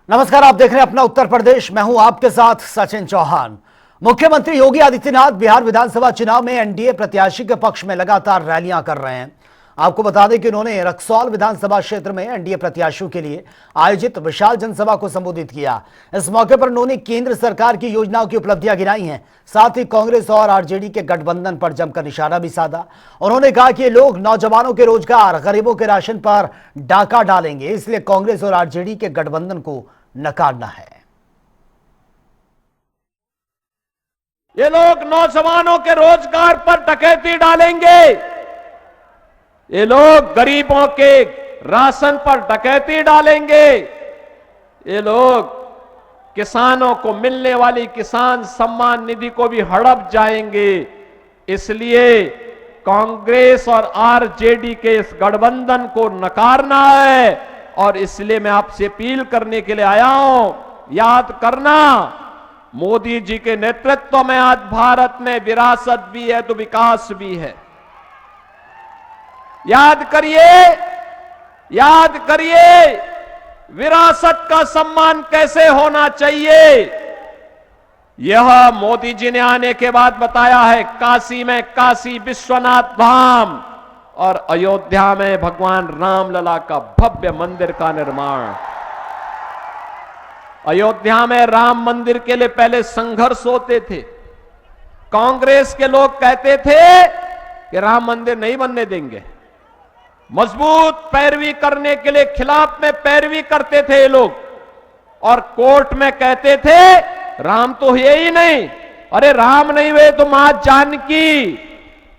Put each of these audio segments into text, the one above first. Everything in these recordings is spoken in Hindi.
नमस्कार, आप देख रहे हैं अपना उत्तर प्रदेश। मैं हूं आपके साथ सचिन चौहान। मुख्यमंत्री योगी आदित्यनाथ बिहार विधानसभा चुनाव में एनडीए प्रत्याशी के पक्ष में लगातार रैलियां कर रहे हैं। आपको बता दें कि उन्होंने रक्सौल विधानसभा क्षेत्र में एनडीए प्रत्याशियों के लिए आयोजित विशाल जनसभा को संबोधित किया। इस मौके पर उन्होंने केंद्र सरकार की योजनाओं की उपलब्धियां गिनाई हैं। साथ ही कांग्रेस और आरजेडी के गठबंधन पर जमकर निशाना भी साधा। उन्होंने कहा कि ये लोग नौजवानों के रोजगार, गरीबों के राशन पर डाका डालेंगे, इसलिए कांग्रेस और आरजेडी के गठबंधन को नकारना है। ये लोग नौजवानों के रोजगार पर डकैती डालेंगे, ये लोग गरीबों के राशन पर डकैती डालेंगे, ये लोग किसानों को मिलने वाली किसान सम्मान निधि को भी हड़प जाएंगे। इसलिए कांग्रेस और आरजेडी के इस गठबंधन को नकारना है और इसलिए मैं आपसे अपील करने के लिए आया हूं। याद करना, मोदी जी के नेतृत्व में आज भारत में विरासत भी है तो विकास भी है। याद करिए विरासत का सम्मान कैसे होना चाहिए, यह मोदी जी ने आने के बाद बताया है। काशी में काशी विश्वनाथ धाम और अयोध्या में भगवान रामलला का भव्य मंदिर का निर्माण। अयोध्या में राम मंदिर के लिए पहले संघर्ष होते थे। कांग्रेस के लोग कहते थे कि राम मंदिर नहीं बनने देंगे, मजबूत पैरवी करने के लिए खिलाफ में पैरवी करते थे ये लोग, और कोर्ट में कहते थे राम तो है ही नहीं। अरे राम नहीं हुए तो मां जानकी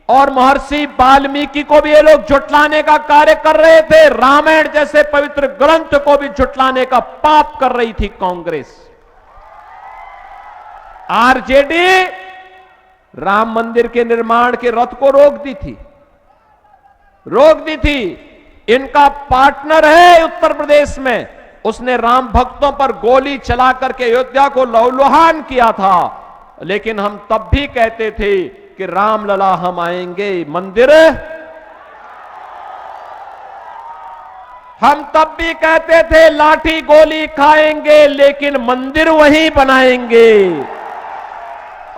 और महर्षि वाल्मीकि को भी ये लोग झुठलाने का कार्य कर रहे थे। रामायण जैसे पवित्र ग्रंथ को भी झुठलाने का पाप कर रही थी कांग्रेस। आरजेडी राम मंदिर के निर्माण के रथ को रोक दी थी। इनका पार्टनर है उत्तर प्रदेश में, उसने राम भक्तों पर गोली चला करके अयोध्या को लहूलुहान किया था। लेकिन हम तब भी कहते थे कि रामलला हम आएंगे मंदिर, हम तब भी कहते थे लाठी गोली खाएंगे लेकिन मंदिर वहीं बनाएंगे।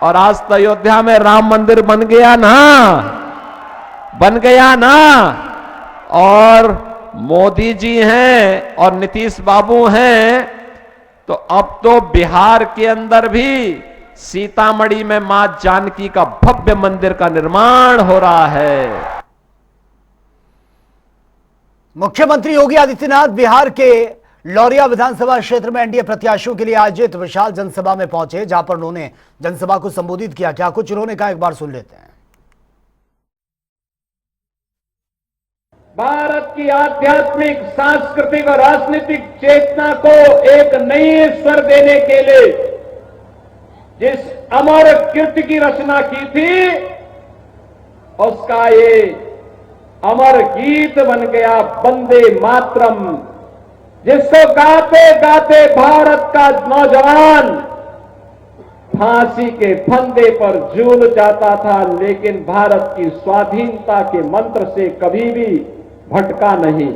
और आज तो अयोध्या में राम मंदिर बन गया ना। और मोदी जी हैं और नीतीश बाबू हैं, तो अब तो बिहार के अंदर भी सीतामढ़ी में मां जानकी का भव्य मंदिर का निर्माण हो रहा है। मुख्यमंत्री योगी आदित्यनाथ बिहार के लौरिया विधानसभा क्षेत्र में एनडीए प्रत्याशियों के लिए आयोजित विशाल जनसभा में पहुंचे, जहां पर उन्होंने जनसभा को संबोधित किया। क्या कुछ उन्होंने कहा, एक बार सुन लेते हैं। भारत की आध्यात्मिक, सांस्कृतिक और राजनीतिक चेतना को एक नई स्वर देने के लिए जिस अमर कीर्ति की रचना की थी, उसका ये अमर गीत बन गया वंदे मातरम, जिसको गाते गाते भारत का नौजवान फांसी के फंदे पर झूल जाता था, लेकिन भारत की स्वाधीनता के मंत्र से कभी भी भटका नहीं।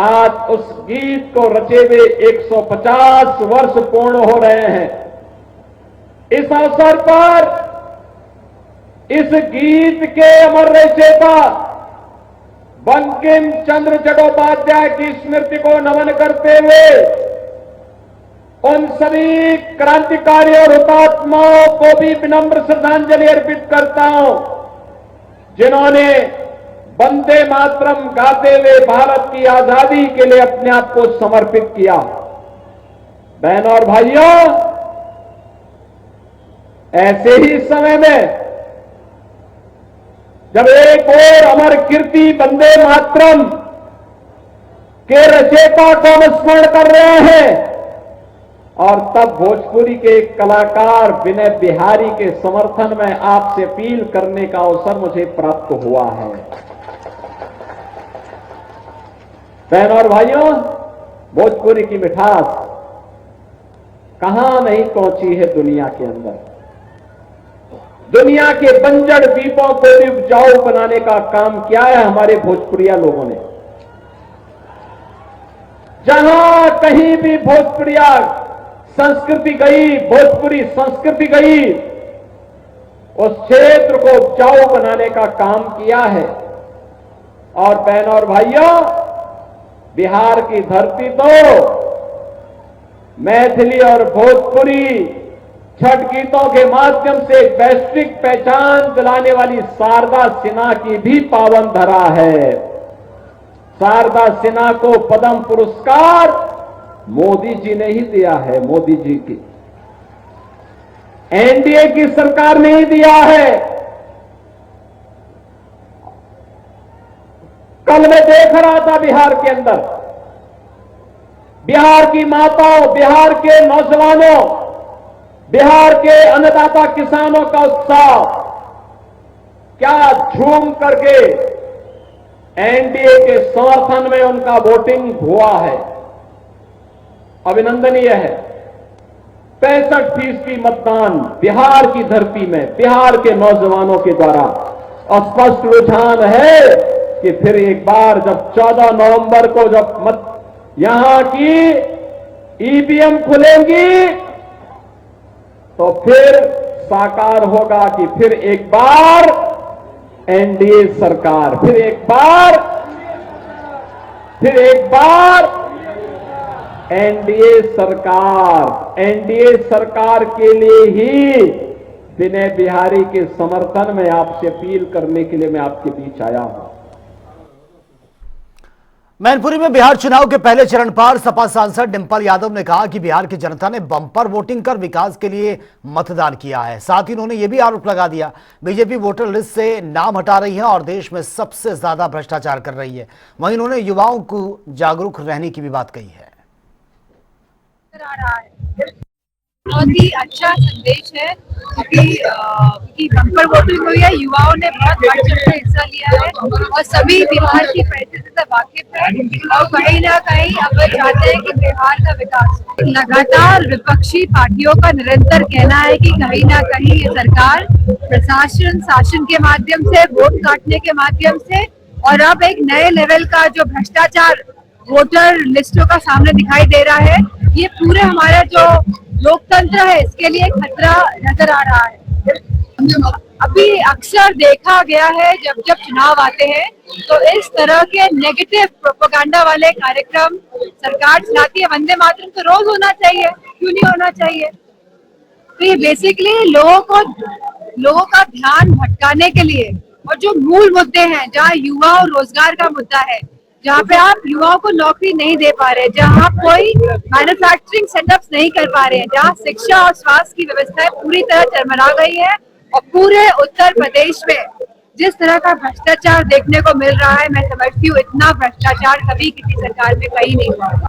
आज उस गीत को रचे हुए 150 वर्ष पूर्ण हो रहे हैं। इस अवसर पर इस गीत के अमर रचयिता बंकिम चंद्र चट्टोपाध्याय की स्मृति को नमन करते हुए उन सभी क्रांतिकारी और हुतात्माओं को भी विनम्र श्रद्धांजलि अर्पित करता हूं, जिन्होंने वंदे मातरम गाते हुए भारत की आजादी के लिए अपने आप को समर्पित किया। बहनों और भाइयों, ऐसे ही समय में जब एक और अमर कीर्ति वंदे मातरम के रचयिता को हम स्मरण कर रहे हैं, और तब भोजपुरी के एक कलाकार विनय बिहारी के समर्थन में आपसे अपील करने का अवसर मुझे प्राप्त हुआ है। बहनों और भाइयों, भोजपुरी की मिठास कहां नहीं पहुंची है दुनिया के अंदर। दुनिया के बंजर द्वीपों को भी उपजाऊ बनाने का काम किया है हमारे भोजपुरिया लोगों ने। जहां कहीं भी भोजपुरिया संस्कृति गई, भोजपुरी संस्कृति गई, उस क्षेत्र को उपजाऊ बनाने का काम किया है। और बहनों और भाइयों, बिहार की धरती तो मैथिली और भोजपुरी छठ गीतों के माध्यम से वैश्विक पहचान दिलाने वाली शारदा सिन्हा की भी पावन धरा है। शारदा सिन्हा को पद्म पुरस्कार मोदी जी ने ही दिया है, मोदी जी की, एनडीए की सरकार ने ही दिया है। कल मैं देख रहा था बिहार के अंदर, बिहार की माताओं, बिहार के नौजवानों, बिहार के अन्नदाता किसानों का उत्साह, क्या झूम करके एनडीए के समर्थन में उनका वोटिंग हुआ है, अभिनंदनीय है। 65% मतदान बिहार की धरती में, बिहार के नौजवानों के द्वारा। स्पष्ट रुझान है कि फिर एक बार जब 14 नवंबर को जब यहां की ईवीएम खुलेंगी तो फिर साकार होगा कि फिर एक बार एनडीए सरकार, फिर एक बार एनडीए सरकार के लिए ही विनय बिहारी के समर्थन में आपसे अपील करने के लिए मैं आपके बीच आया हूं। मैनपुरी में बिहार चुनाव के पहले चरण पर सपा सांसद डिंपल यादव ने कहा कि बिहार की जनता ने बम्पर वोटिंग कर विकास के लिए मतदान किया है। साथ ही उन्होंने यह भी आरोप लगा दिया बीजेपी वोटर लिस्ट से नाम हटा रही है और देश में सबसे ज्यादा भ्रष्टाचार कर रही है। वहीं उन्होंने युवाओं को जागरूक रहने की भी बात कही है। बहुत ही अच्छा संदेश है क्योंकि बम्पर वोटिंग हुई है, युवाओं ने बहुत बढ़ चढ़ कर हिस्सा लिया है और सभी बिहार की परिस्थिति से वाकिफ है और कहीं ना कहीं अब चाहते हैं कि बिहार का विकास। लगातार विपक्षी पार्टियों का निरंतर कहना है कि कहीं ना कहीं ये सरकार प्रशासन शासन के माध्यम से, वोट काटने के माध्यम से और अब एक नए लेवल का जो भ्रष्टाचार वोटर लिस्टों का सामने दिखाई दे रहा है, ये पूरे हमारा जो लोकतंत्र है इसके लिए खतरा नजर आ रहा है। अभी अक्सर देखा गया है जब चुनाव आते हैं तो इस तरह के नेगेटिव प्रोपेगेंडा वाले कार्यक्रम सरकार चलाती है। वंदे मातरम तो रोज होना चाहिए, क्यों नहीं होना चाहिए? तो ये बेसिकली लोगों का ध्यान भटकाने के लिए, और जो मूल मुद्दे हैं जहाँ युवा और रोजगार का मुद्दा है, जहाँ पे आप युवाओं को नौकरी नहीं दे पा रहे, जहाँ आप कोई मैन्युफैक्चरिंग सेटअप्स नहीं कर पा रहे हैं, जहाँ शिक्षा और स्वास्थ्य की व्यवस्थाएं पूरी तरह चरमरा गई है और पूरे उत्तर प्रदेश में जिस तरह का भ्रष्टाचार देखने को मिल रहा है, मैं समझती हूँ इतना भ्रष्टाचार कभी किसी सरकार में कहीं नहीं हुआ।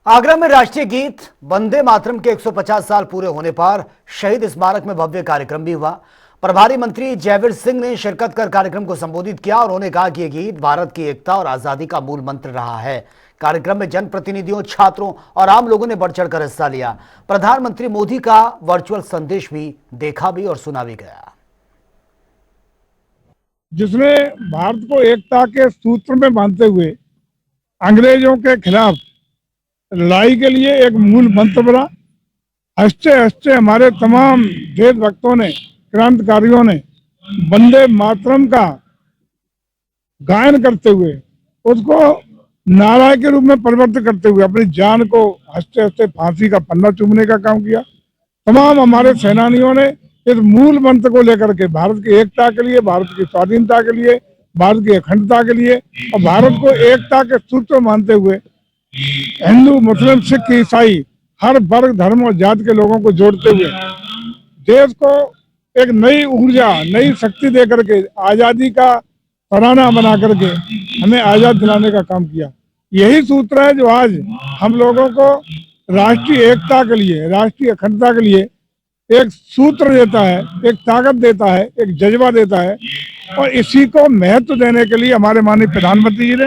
आगरा में राष्ट्रीय गीत वंदे मातरम के 150 साल पूरे होने पर शहीद स्मारक में भव्य कार्यक्रम भी हुआ। प्रभारी मंत्री जयवीर सिंह ने शिरकत कर कार्यक्रम को संबोधित किया और उन्होंने कहा कि यह गीत भारत की एकता और आजादी का मूल मंत्र रहा है। कार्यक्रम में जनप्रतिनिधियों, छात्रों और आम लोगों ने बढ़ चढ़कर हिस्सा लिया। प्रधानमंत्री मोदी का वर्चुअल संदेश भी देखा भी और सुना भी गया, जिसमें भारत को एकता के सूत्र में बांधते हुए अंग्रेजों के खिलाफ लड़ाई के लिए एक मूल मंत्र बना। हंसते हंसते हमारे तमाम देशभक्तों ने, क्रांतिकारियों ने वंदे मातरम का गायन करते हुए उसको नारा के रूप में परिवर्तित करते हुए अपनी जान को हंसते हंसते फांसी का पन्ना चूमने का काम किया। तमाम हमारे सेनानियों ने इस मूल मंत्र को लेकर के भारत की एकता के लिए, भारत की स्वाधीनता के लिए, भारत की अखंडता के लिए और भारत को एकता के सूत्र मानते हुए हिंदू, मुस्लिम, सिख, ईसाई हर वर्ग, धर्म और जाति के लोगों को जोड़ते हुए देश को एक नई ऊर्जा, नई शक्ति दे करके आजादी का तराना बना करके हमें आजाद दिलाने का काम किया। यही सूत्र है जो आज हम लोगों को राष्ट्रीय एकता के लिए, राष्ट्रीय अखंडता के लिए एक सूत्र देता है, एक ताकत देता है, एक जज्बा देता है। और इसी को महत्व देने के लिए हमारे माननीय प्रधानमंत्री जी ने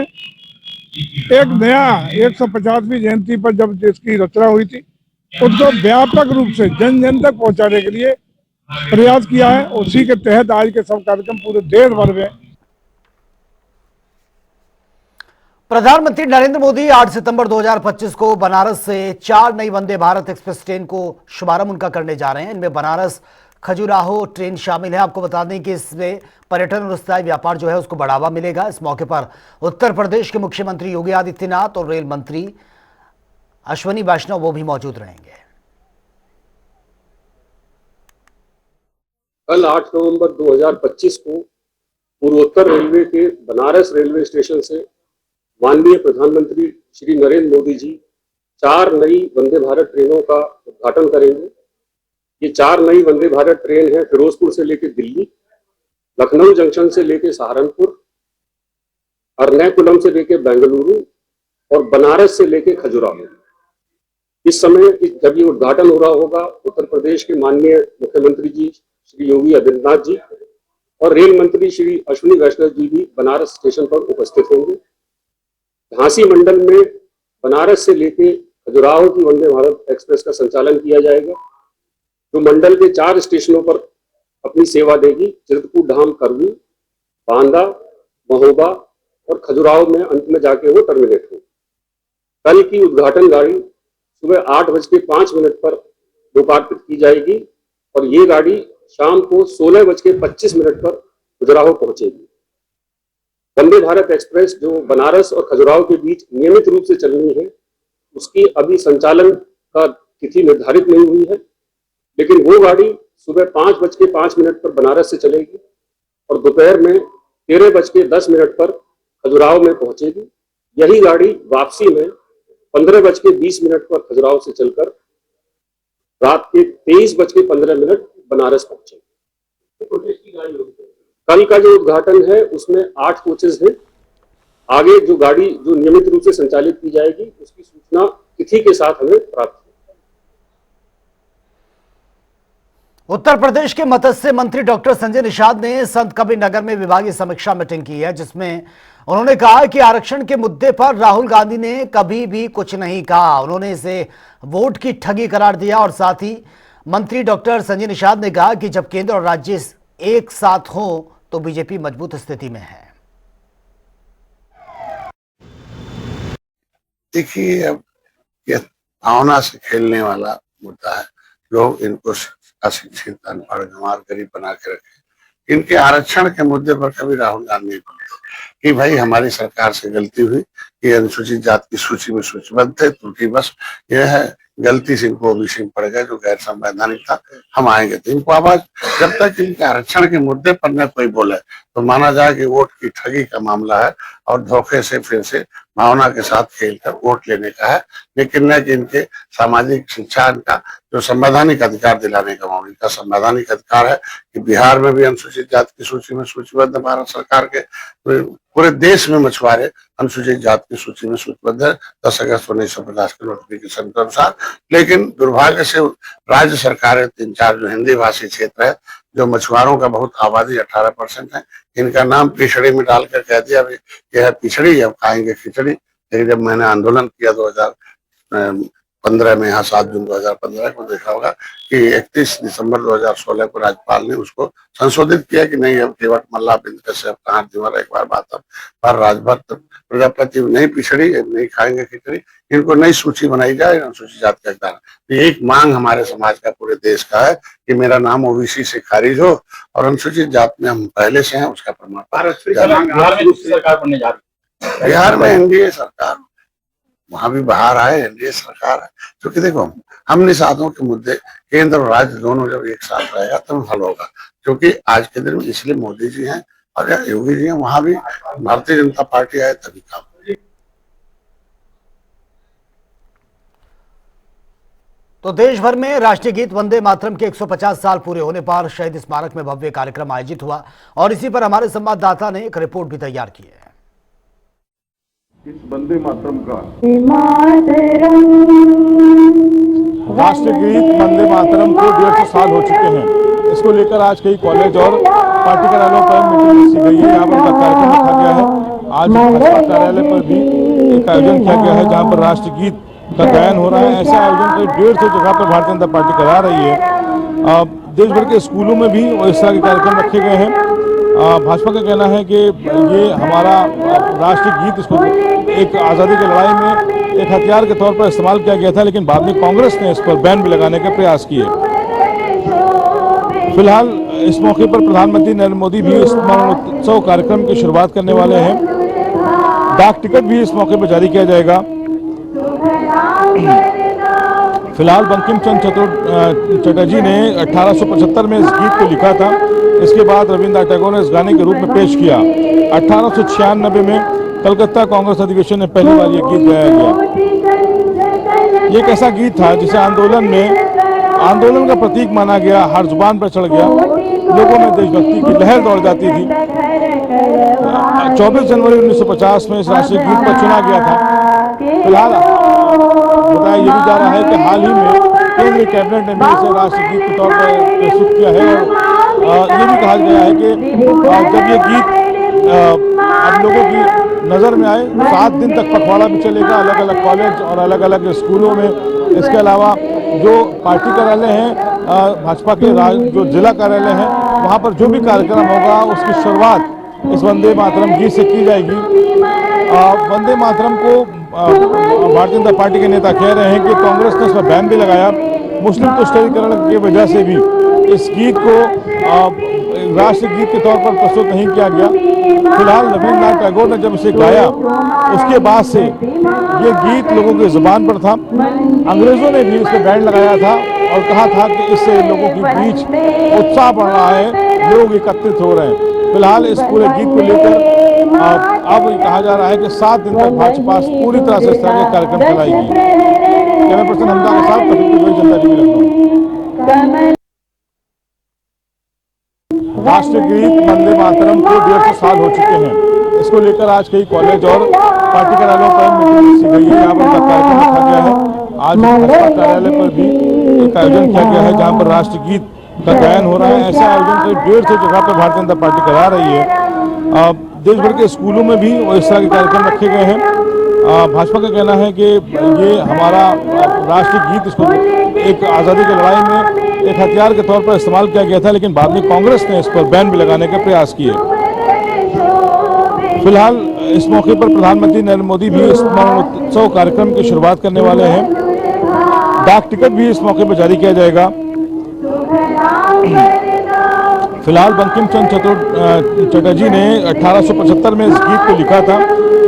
एक नया 150वीं जयंती पर जब इसकी रचना हुई थी उसको व्यापक रूप से जन जन तक पहुंचाने के लिए प्रयास किया है। उसी के तहत आज के सब कार्यक्रम पूरे देश भर में। प्रधानमंत्री नरेंद्र मोदी 8 सितंबर 2025 को बनारस से 4 नई वंदे भारत एक्सप्रेस ट्रेन को शुभारंभ उनका करने जा रहे हैं। इनमें बनारस खजुराहो ट्रेन शामिल है। आपको बता दें कि इसमें पर्यटन और स्थायी व्यापार जो है उसको बढ़ावा मिलेगा। इस मौके पर उत्तर प्रदेश के मुख्यमंत्री योगी आदित्यनाथ और रेल मंत्री अश्विनी वैष्णव वो भी मौजूद रहेंगे। कल 8 नवंबर 2025 को पूर्वोत्तर रेलवे के बनारस रेलवे स्टेशन से माननीय प्रधानमंत्री श्री नरेंद्र मोदी जी 4 नई वंदे भारत ट्रेनों का उद्घाटन करेंगे। ये 4 नई वंदे भारत ट्रेन है फिरोजपुर से लेकर दिल्ली, लखनऊ जंक्शन से लेकर सहारनपुर, एर्नाकुलम से लेकर बेंगलुरु और बनारस से लेकर खजुराहो। इस समय जब ये उद्घाटन हो रहा होगा, उत्तर प्रदेश के माननीय मुख्यमंत्री जी श्री योगी आदित्यनाथ जी और रेल मंत्री श्री अश्विनी वैष्णव जी भी बनारस स्टेशन पर उपस्थित होंगे। झांसी मंडल में बनारस से लेकर खजुराहो की वंदे भारत एक्सप्रेस का संचालन किया जाएगा, जो मंडल के 4 स्टेशनों पर अपनी सेवा देगी। चित्रकूट धाम, करवी, बांदा, महोबा और खजुराहो में अंत में जाके वो टर्मिनेट होगी। कल की उद्घाटन गाड़ी सुबह 8:05 पर लोकार्पित की जाएगी और ये गाड़ी शाम को 16:25 पर खजुराहो पहुंचेगी। वंदे भारत एक्सप्रेस जो बनारस और खजुराहो के बीच नियमित रूप से चलनी है, उसकी अभी संचालन का तिथि निर्धारित नहीं हुई है, लेकिन वो गाड़ी सुबह 5:05 पर बनारस से चलेगी और दोपहर में 13:10 पर खजुराहो में पहुंचेगी। यही गाड़ी वापसी में 15:20 पर खजुराहो से चलकर रात के 23:15 बनारस पहुंचेगी। कल का जो उद्घाटन है उसमें 8 कोचेज हैं। आगे जो गाड़ी जो नियमित रूप से संचालित की जाएगी उसकी सूचना तिथि के साथ हमें प्राप्त होगी। उत्तर प्रदेश के मत्स्य मंत्री डॉक्टर संजय निषाद ने संत कबीर नगर में विभागीय समीक्षा मीटिंग की है, जिसमें उन्होंने कहा कि आरक्षण के मुद्दे पर राहुल गांधी ने कभी भी कुछ नहीं कहा। उन्होंने इसे वोट की ठगी करार दिया और साथ ही मंत्री डॉक्टर संजय निषाद ने कहा कि जब केंद्र और राज्य एक साथ हों तो बीजेपी मजबूत स्थिति में है। देखिए, अब ये भावना से खेलने वाला मुद्दा है। लोग इनको अशिक्षित, अनपढ़, गंवार, गरीब बना के रखे। इनके आरक्षण के मुद्दे पर कभी राहुल गांधी बोलते कि भाई हमारी सरकार से गलती हुई, ये अनुसूचित जाति की सूची में सूचीबद्ध थे, त्रुटि बस यह है, गलती से इनको ओबीसी में पड़ गया जो गैर संवैधानिक था, हम आएंगे। तो इनको आवाज जब तक इनके आरक्षण के मुद्दे पर न कोई बोले तो माना जाए कि वोट की ठगी का मामला है और धोखे से फिर से भावना के साथ खेलकर वोट लेने का है, लेकिन न कि इनके सामाजिक शिक्षा का जो संवैधानिक अधिकार दिलाने का मामला। इनका संवैधानिक अधिकार है कि बिहार में भी अनुसूचित जाति की सूची में सूचीबद्ध भारत सरकार के पूरे देश में मछुआरे अनुसूचित जाति की सूची में सूचीबद्ध है 10 अगस्त 1950 के नोटिफिकेशन के अनुसार। लेकिन दुर्भाग्य से राज्य सरकारें 3-4 जो हिंदी भाषी क्षेत्र है, जो मछुआरों का बहुत आबादी 18% है, इनका नाम पिछड़ी में डालकर कह दिया यह है पिछड़ी, अब खाएंगे खिचड़ी। लेकिन जब मैंने आंदोलन किया 2015 में, यहाँ 7 जून 2015 को देखा होगा कि 31 दिसंबर 2016 को राज्यपाल ने उसको संशोधित किया कि नहीं, अब केवट मल्ला बिंद कश्यप कहां दिवर एक बार बात अब पर राजभक्त प्रजापति नहीं पिछड़ी, नहीं खाएंगे खिचड़ी, इनको नई सूची बनाई जाए अनुसूचित जाति का अधिकार। तो एक मांग हमारे समाज का, पूरे देश का है कि मेरा नाम ओबीसी से खारिज हो और अनुसूचित जाति में हम पहले से हैं, उसका प्रमाण। बिहार में एनडीए सरकार, वहां भी बाहर आए एनडीए सरकार है। क्योंकि देखो, हम निषादों के मुद्दे केंद्र और राज्य दोनों जब एक साथ रहेगा तब हल होगा। क्योंकि आज के दिन में इसलिए मोदी जी हैं और योगी जी हैं, वहां भी भारतीय जनता पार्टी आए तभी काम। तो देश भर में राष्ट्रीय गीत वंदे मातरम के 150 साल पूरे होने पर शहीद स्मारक में भव्य कार्यक्रम आयोजित हुआ और इसी पर हमारे संवाददाता ने एक रिपोर्ट भी तैयार की है। इस वंदे मातरम का राष्ट्रीय गीत वंदे मातरम को 150 साल हो चुके हैं। इसको लेकर आज कई कॉलेज और पार्टी कार्यालयों पर मीटिंग की गई है। यहाँ पर उनका कार्यक्रम रखा गया है। आज भाजपा कार्यालय पर भी एक आयोजन किया गया है जहाँ पर राष्ट्रीय गीत का गायन हो रहा है। ऐसे आयोजन कई 150 जगह पर भारतीय जनता पार्टी करा रही है। देश भर के स्कूलों में भी इस तरह के कार्यक्रम रखे गए हैं। भाजपा का कहना है कि ये हमारा राष्ट्रीय गीत, इस पर एक आज़ादी की लड़ाई में एक हथियार के तौर पर इस्तेमाल किया गया था, लेकिन बाद में कांग्रेस ने इस पर बैन भी लगाने के प्रयास किए। फिलहाल इस मौके पर प्रधानमंत्री नरेंद्र मोदी भी स्मरण उत्सव कार्यक्रम की शुरुआत करने वाले हैं। डाक टिकट भी इस मौके पर जारी किया जाएगा। फिलहाल बंकिम चंद्र चटर्जी ने 1875 में इस गीत को लिखा था। इसके बाद रविन्द्रनाथ टैगोर ने इस गाने के रूप में पेश किया। 1896 में कलकत्ता कांग्रेस अधिवेशन में पहली बार यह गीत गाया गया। ये एक ऐसा गीत था जिसे आंदोलन का प्रतीक माना गया, हर जुबान पर चढ़ गया, लोगों में देशभक्ति की लहर दौड़ जाती थी। 24 जनवरी 1950 में इस राष्ट्रीय गीत पर चुना गया था। फिलहाल बताया ये भी जा रहा है कि हाल ही में केंद्रीय कैबिनेट ने भी इसे राष्ट्रीय गीत के तौर पर प्रस्तुत किया है और ये भी कहा गया है कि जब ये गीत अब लोगों की नज़र में आए, 7 दिन तक पखवाड़ा भी चलेगा अलग अलग कॉलेज और अलग अलग स्कूलों में। इसके अलावा जो पार्टी कार्यालय हैं, भाजपा के जो जिला कार्यालय हैं, वहाँ पर जो भी कार्यक्रम होगा उसकी शुरुआत इस वंदे मातरम गीत से की जाएगी। वंदे मातरम को भारतीय जनता पार्टी के नेता कह रहे हैं कि कांग्रेस ने इसमें बैन भी लगाया। मुस्लिम तुष्टीकरण की वजह से भी इस गीत को राष्ट्रीय गीत के तौर पर प्रस्तुत नहीं किया गया। फिलहाल रविन्द्रनाथ टैगोर ने जब इसे गाया उसके बाद से ये गीत लोगों की जुबान पर था। अंग्रेजों ने भी इस पर बैन लगाया था और कहा था कि इससे लोगों के बीच उत्साह बढ़ रहा है, लोग एकत्रित हो रहे हैं। फिलहाल इस पूरे गीत को लेकर अब कहा जा रहा है कि 7 दिन तक भाजपा पूरी तरह से इस तरह के कार्यक्रम चलाएगी। कैमरा पर्सन हमजा के साथ जनता टीवी लखनऊ। राष्ट्रीय गीत वंदे मातरम को 150 साल हो चुके हैं। इसको लेकर आज कई कॉलेज और पार्टी कार्यालयों पर मीटिंग की गई है। यहाँ पर कार्यक्रम रखा गया है। आज भाजपा कार्यालय पर भी एक आयोजन किया गया है जहाँ पर राष्ट्रीय गीत का गायन हो रहा है। ऐसा आयोजन करीब 150 जगह पर भारतीय जनता पार्टी करा रही है। देश भर के स्कूलों में भी इस तरह के कार्यक्रम रखे गए हैं। भाजपा का कहना है कि ये हमारा राष्ट्रीय गीत, इसको एक आज़ादी की लड़ाई में एक हथियार के तौर पर इस्तेमाल किया गया था, लेकिन बाद में कांग्रेस ने इस पर बैन भी लगाने के प्रयास किए। फिलहाल इस मौके पर प्रधानमंत्री नरेंद्र मोदी भी स्मरण उत्सव कार्यक्रम की शुरुआत करने वाले हैं। डाक टिकट भी इस मौके पर जारी किया जाएगा। फिलहाल बंकिम चंद्र चटर्जी ने 1875 में इस गीत को लिखा था।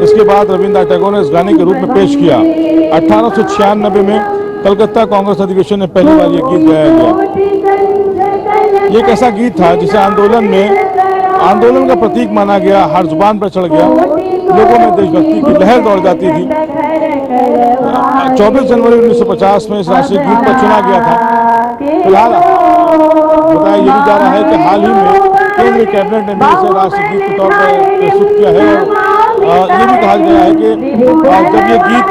इसके बाद रविन्द्रनाथ टैगोर ने इस गाने के रूप में पेश किया। 1896 में कलकत्ता कांग्रेस अधिवेशन में पहली बार यह गीत गाया गया। ये एक ऐसा गीत था जिसे आंदोलन का प्रतीक माना गया, हर जुबान पर चढ़ गया, लोगों में देशभक्ति की लहर दौड़ जाती थी। 24 जनवरी 1950 में इस राष्ट्रीय गीत पर चुना गया था। फिलहाल बताया ये भी जा रहा है कि हाल ही में केंद्रीय कैबिनेट ने भी इसे राष्ट्रीय गीत के तौर पर प्रस्तुत किया है और ये भी कहा गया है कि जब ये गीत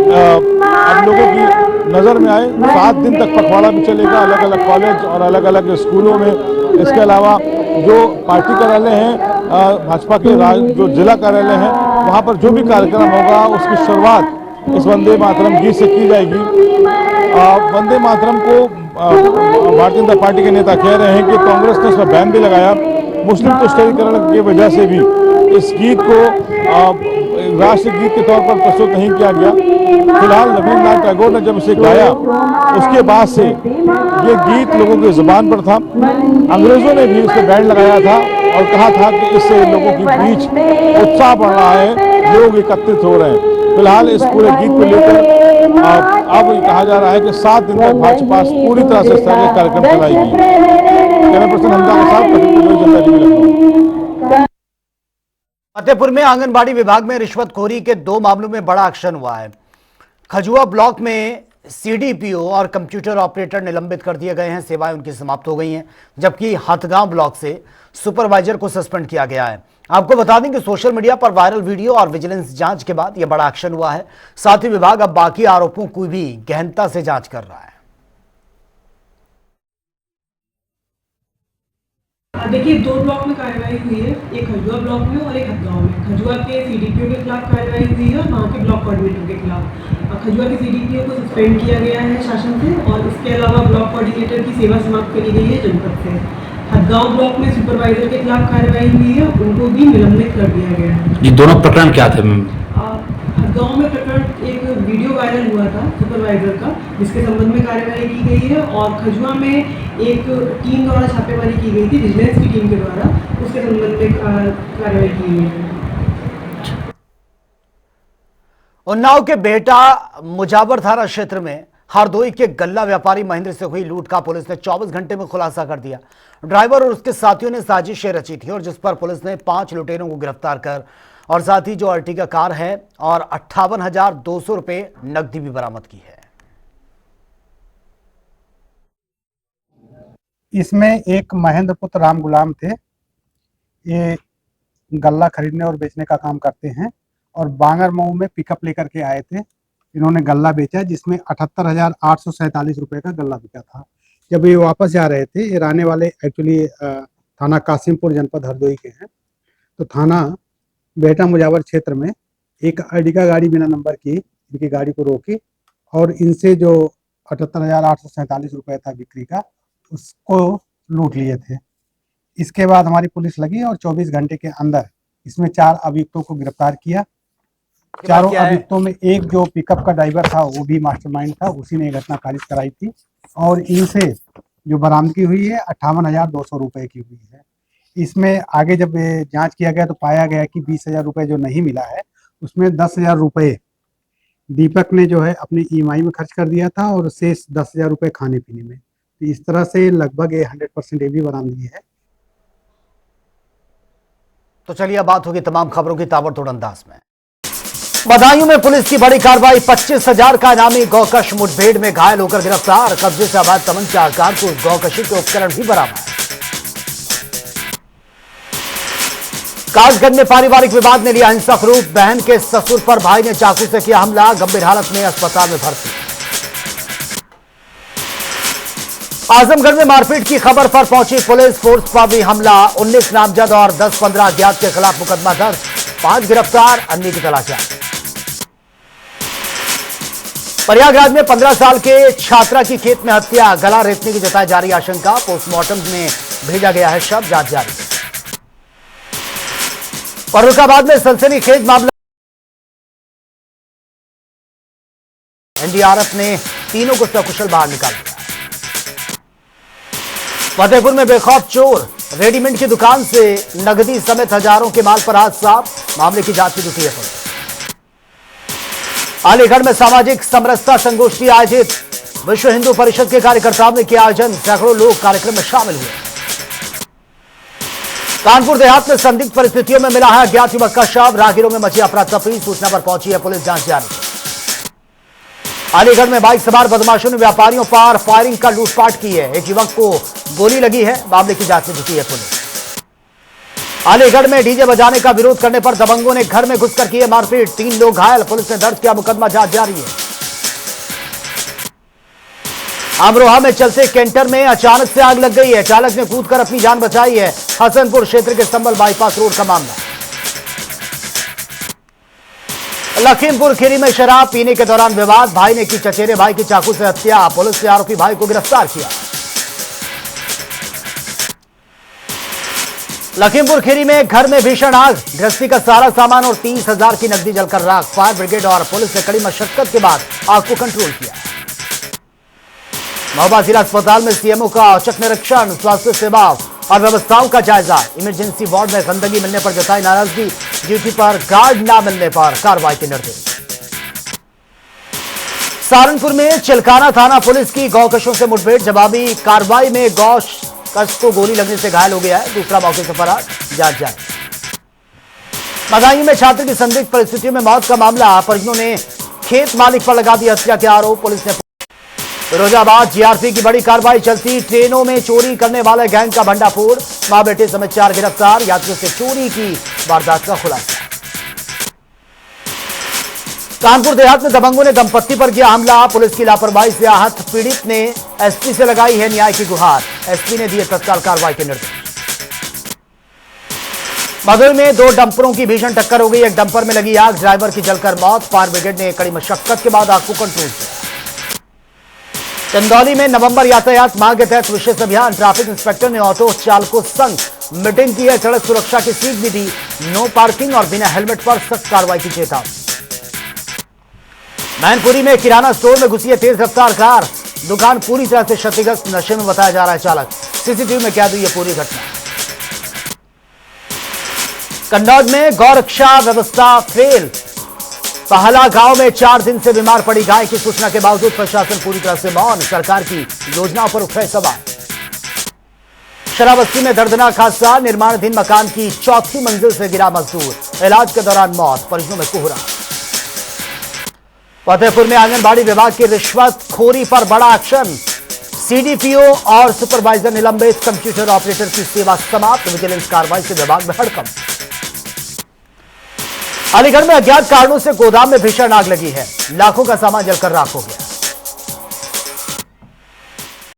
अब लोगों की नज़र में आए, 7 दिन तक पखवाड़ा भी चलेगा अलग अलग कॉलेज और अलग अलग स्कूलों में। इसके अलावा जो पार्टी कार्यालय हैं, भाजपा के जो जिला कार्यालय हैं, वहाँ पर जो भी कार्यक्रम होगा उसकी शुरुआत इस वंदे मातरम गीत से की जाएगी। वंदे मातरम को भारतीय जनता पार्टी के नेता कह रहे हैं कि कांग्रेस ने इसमें बैन भी लगाया। मुस्लिम तुष्टीकरण की वजह से भी इस गीत को राष्ट्रीय गीत के तौर पर प्रस्तुत नहीं किया गया। फिलहाल रविन्द्रनाथ टैगोर ने जब इसे गाया उसके बाद से ये गीत लोगों की जुबान पर था। अंग्रेजों ने भी इस पर बैन लगाया था और कहा था कि इससे लोगों के बीच उत्साह बढ़ रहा है, लोग एकत्रित हो रहे हैं। फिलहाल इस पूरे गीत को लेकर अब कहा जा रहा है कि 7 दिन तक भाजपा पूरी तरह से इस तरह के कार्यक्रम चलाएगी। कैमरा पर्सन हमजा के साथ जनता टीवी लखनऊ। फतेहपुर में आंगनबाड़ी विभाग में रिश्वतखोरी के 2 मामलों में बड़ा एक्शन हुआ है। खजुआ ब्लॉक में सीडीपीओ और कंप्यूटर ऑपरेटर निलंबित कर दिए गए हैं, सेवाएं उनकी समाप्त हो गई हैं, जबकि हथगांव ब्लॉक से सुपरवाइजर को सस्पेंड किया गया है। आपको बता दें कि सोशल मीडिया पर वायरल वीडियो और विजिलेंस जांच के बाद यह बड़ा एक्शन हुआ है। साथ ही विभाग अब बाकी आरोपों की भी गहनता से जांच कर रहा है। देखिए, 2 ब्लॉक में कार्रवाई हुई है, एक खजुआ ब्लॉक में और एक हथगांव में। खजुआ के सीडीपीओ के खिलाफ कार्रवाई हुई है और वहाँ के ब्लॉक कोऑर्डिनेटर के खिलाफ। खजुआ के सीडीपीओ को सस्पेंड किया गया है शासन से और इसके अलावा ब्लॉक कोऑर्डिनेटर की सेवा समाप्त करी गई है जनपद से। हथगांव ब्लॉक में सुपरवाइजर के खिलाफ कार्रवाई हुई है, उनको भी निलंबित कर दिया गया है। ये दोनों प्रकरण क्या थे मैम? हदगांव में प्रकरण एक वीडियो वायरल हुआ था सुपरवाइजर का, जिसके संबंध में कार्रवाई की गई है, और खजुआ में एक टीम द्वारा छापेमारी की गई थी, विजिलेंस की टीम के द्वारा, उसके संबंध में कार्रवाई की गई है। उन्नाव के बेहटा मुजावर थाना क्षेत्र में हरदोई के गल्ला व्यापारी महेंद्र से हुई लूट का पुलिस ने 24 घंटे में खुलासा कर दिया। ड्राइवर और उसके साथियों ने साजिशें रची थी और जिस पर पुलिस ने 5 लुटेरों को गिरफ्तार कर और साथ ही जो अर्टिगा कार है और 58,200 रुपए नकदी भी बरामद की है। इसमें एक महेंद्र पुत्र राम गुलाम थे। ये गल्ला खरीदने और बेचने का काम करते हैं और बांगर मऊ में पिकअप लेकर के आए थे। इन्होंने गल्ला बेचा जिसमें 78,847 रुपए का गल्ला बिका था। जब ये वापस जा रहे थे, ये रहने वाले एक्चुअली थाना कासिमपुर जनपद हरदोई के हैं, तो थाना बेहटा मुजावर क्षेत्र में एक अर्टिगा गाड़ी बिना नंबर की इनकी गाड़ी को रोकी और इनसे जो 78,847 रुपए था बिक्री का, उसको लूट लिए थे। इसके बाद हमारी पुलिस लगी और 24 घंटे के अंदर इसमें 4 अभियुक्तों को गिरफ्तार किया। चारों अभियुक्तों में एक जो पिकअप का ड्राइवर था वो भी मास्टरमाइंड था, उसी ने घटना खारिज कराई थी और इनसे जो बरामदगी हुई है 58,200 रुपए की हुई है। इसमें आगे जब जांच किया गया तो पाया गया कि 20,000 रुपए जो नहीं मिला है उसमें 10,000 रुपए दीपक ने जो है अपने EMI में खर्च कर दिया था और शेष 10,000 रुपए खाने पीने में। तो इस तरह से लगभग 100% ये भी बरामदगी है। तो चलिए अब बात होगी तमाम खबरों की ताबड़तोड़ अंदाज में। बदायूं में पुलिस की बड़ी कार्रवाई, 25,000 का इनामी गौकश मुठभेड़ में घायल होकर गिरफ्तार। कब्जे से अवैध तमंचा, कारतूस, गौकशी के उपकरण भी बरामद। कासगंज में पारिवारिक विवाद ने लिया हिंसक रूप, बहन के ससुर पर भाई ने चाकू से किया हमला, गंभीर हालत में अस्पताल में भर्ती। आजमगढ़ में मारपीट की खबर पर पहुंची पुलिस, फोर्स पर भी हमला, 19 नामजद और 10-15 अज्ञात के खिलाफ मुकदमा दर्ज, 5 गिरफ्तार, अन्य की तलाश जारी। प्रयागराज में 15 साल के छात्रा की खेत में हत्या, गला रेतने की जताई जा रही आशंका, पोस्टमार्टम में भेजा गया है शव, जांच जारी। फर्रुखाबाद में सनसनीखेज मामला, एनडीआरएफ ने तीनों को सकुशल बाहर निकाल दिया। फतेहपुर में बेखौफ चोर, रेडीमेड की दुकान से नकदी समेत हजारों के माल पर हाथ साफ, मामले की जांच की जुटी है पुलिस। अलीगढ़ में सामाजिक समरसता संगोष्ठी आयोजित, विश्व हिंदू परिषद के कार्यकर्ताओं ने किया आयोजन, सैकड़ों लोग कार्यक्रम में शामिल हुए। कानपुर देहात में संदिग्ध परिस्थितियों में मिला है अज्ञात युवक का शव, राहगीरों में मची अफरा तफरी, सूचना पर पहुंची है पुलिस, जांच जारी। अलीगढ़ में बाइक सवार बदमाशों ने व्यापारियों पर फायरिंग कर लूटपाट की है, एक युवक को गोली लगी है, मामले की जांच में जुटी है पुलिस। अलीगढ़ में डीजे बजाने का विरोध करने पर दबंगों ने घर में घुसकर की है मारपीट, 3 लोग घायल, पुलिस ने दर्ज किया मुकदमा, जांच जारी है। अमरोहा में चलते कैंटर में अचानक से आग लग गई है, चालक ने कूदकर अपनी जान बचाई है, हसनपुर क्षेत्र के संबल बाईपास रोड का मामला। लखीमपुर खीरी में शराब पीने के दौरान विवाद, भाई ने की चचेरे भाई की चाकू से हत्या, पुलिस ने आरोपी भाई को गिरफ्तार किया। लखीमपुर खीरी में घर में भीषण आग, गृहस्थी का सारा सामान और 30,000 की नकदी जलकर राख, फायर ब्रिगेड और पुलिस ने कड़ी मशक्कत के बाद आग को कंट्रोल किया। महोबा जिला अस्पताल में सीएमओ का औचक निरीक्षण, स्वास्थ्य सेवा और व्यवस्थाओं का जायजा, इमरजेंसी वार्ड में गंदगी मिलने पर जताई नाराजगी, ड्यूटी पर गार्ड न मिलने पर कार्रवाई के निर्देश। सहारनपुर में चिलकाना थाना पुलिस की गौकशों से मुठभेड़, जवाबी कार्रवाई में गौकश को गोली लगने से घायल हो गया है, दूसरा मौके से फरार, जांच जारी। बदायूं में छात्र की संदिग्ध परिस्थितियों में मौत का मामला, परिजनों ने खेत मालिक पर लगा दिया हत्या के आरोप, पुलिस ने। फिरोजाबाद जीआरपी की बड़ी कार्रवाई चलती, ट्रेनों में चोरी करने वाले गैंग का भंडाफोड़, मां बेटे समेत 4 गिरफ्तार, यात्रियों से चोरी की वारदात का खुलासा। कानपुर देहात में दबंगों ने दंपत्ति पर किया हमला, पुलिस की लापरवाही से आहत पीड़ित ने एसपी से लगाई है न्याय की गुहार, एसपी ने दिए तत्काल कार्रवाई के निर्देश। भदोही में 2 डंपरों की भीषण टक्कर हो गई, एक डंपर में लगी आग, ड्राइवर की जलकर मौत, फायर ब्रिगेड ने कड़ी मशक्कत के बाद आग को कंट्रोल किया। चंदौली में नवंबर यातायात माह के तहत विशेष अभियान, ट्रैफिक इंस्पेक्टर ने ऑटो चालकों संग मीटिंग की है, सड़क सुरक्षा की सीख भी दी, नो पार्किंग और बिना हेलमेट पर सख्त कार्रवाई की चेतावनी। मैनपुरी में किराना स्टोर में घुसी है तेज रफ्तार कार, दुकान पूरी तरह से क्षतिग्रस्त, नशे में बताया जा रहा है चालक। सीसीटीवी में कैद हुई है पूरी घटना। कन्नौज में गौरक्षा व्यवस्था फेल, पहला गांव में 4 दिन से बीमार पड़ी गाय की सूचना के बावजूद प्रशासन पूरी तरह से मौन, सरकार की योजनाओं पर उठ रहे सवाल। शराबस्ती में दर्दनाक हादसा, निर्माणाधीन मकान की 4थी मंजिल से गिरा मजदूर, इलाज के दौरान मौत, परिजनों में कोहरा। फतेहपुर में आंगनबाड़ी विभाग की रिश्वतखोरी पर बड़ा एक्शन, सीडीपीओ और सुपरवाइजर निलंबित, कंप्यूटर ऑपरेटर की सेवा समाप्त, विजिलेंस कार्रवाई से विभाग में हड़कंप। अलीगढ़ में अज्ञात कारणों से गोदाम में भीषण आग लगी है, लाखों का सामान जलकर राख हो गया।